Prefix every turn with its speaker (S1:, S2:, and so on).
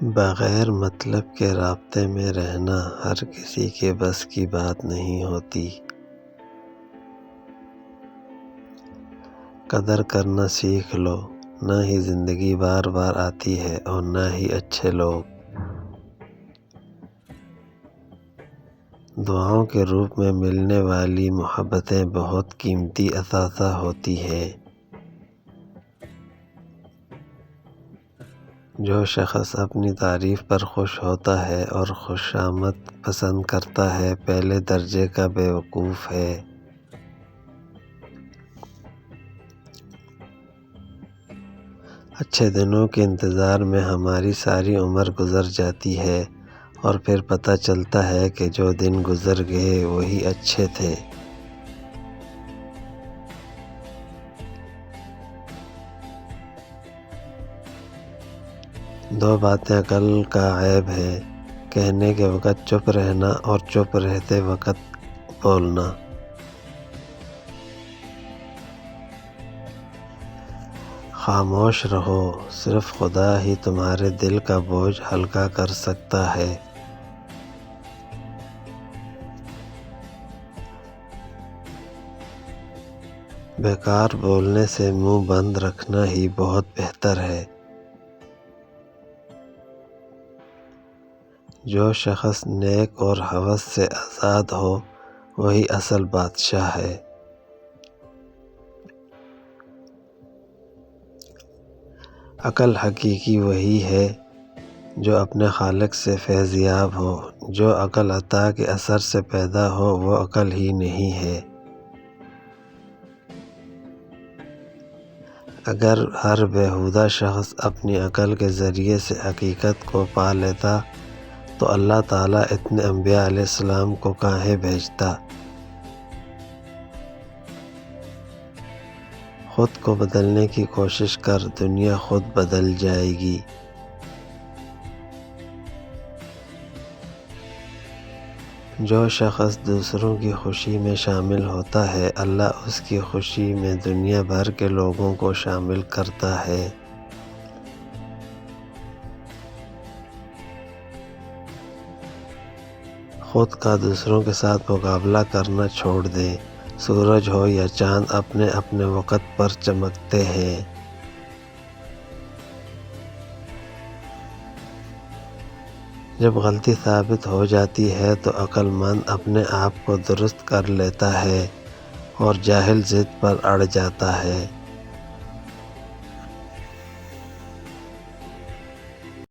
S1: بغیر مطلب کے رابطے میں رہنا ہر کسی کے بس کی بات نہیں ہوتی۔ قدر کرنا سیکھ لو، نہ ہی زندگی بار بار آتی ہے اور نہ ہی اچھے لوگ۔ دعاؤں کے روپ میں ملنے والی محبتیں بہت قیمتی اثاثہ ہوتی ہیں۔ جو شخص اپنی تعریف پر خوش ہوتا ہے اور خوشامد پسند کرتا ہے، پہلے درجے کا بیوقوف ہے۔ اچھے دنوں کے انتظار میں ہماری ساری عمر گزر جاتی ہے اور پھر پتہ چلتا ہے کہ جو دن گزر گئے وہی اچھے تھے۔ دو باتیں عقل کا عیب ہے، کہنے کے وقت چپ رہنا اور چپ رہتے وقت بولنا۔ خاموش رہو، صرف خدا ہی تمہارے دل کا بوجھ ہلکا کر سکتا ہے۔ بیکار بولنے سے منہ بند رکھنا ہی بہت بہتر ہے۔ جو شخص نیک اور ہوس سے آزاد ہو وہی اصل بادشاہ ہے۔ عقل حقیقی وہی ہے جو اپنے خالق سے فیض یاب ہو۔ جو عقل عطا کے اثر سے پیدا ہو وہ عقل ہی نہیں ہے۔ اگر ہر بیہودہ شخص اپنی عقل کے ذریعے سے حقیقت کو پا لیتا تو اللہ تعالیٰ اتنے انبیاء علیہ السلام کو کاہیں بھیجتا۔ خود کو بدلنے کی کوشش کر، دنیا خود بدل جائے گی۔ جو شخص دوسروں کی خوشی میں شامل ہوتا ہے، اللہ اس کی خوشی میں دنیا بھر کے لوگوں کو شامل کرتا ہے۔ خود کا دوسروں کے ساتھ مقابلہ کرنا چھوڑ دیں۔ سورج ہو یا چاند اپنے اپنے وقت پر چمکتے ہیں۔ جب غلطی ثابت ہو جاتی ہے تو عقل مند اپنے آپ کو درست کر لیتا ہے اور جاہل ضد پر اڑ جاتا ہے۔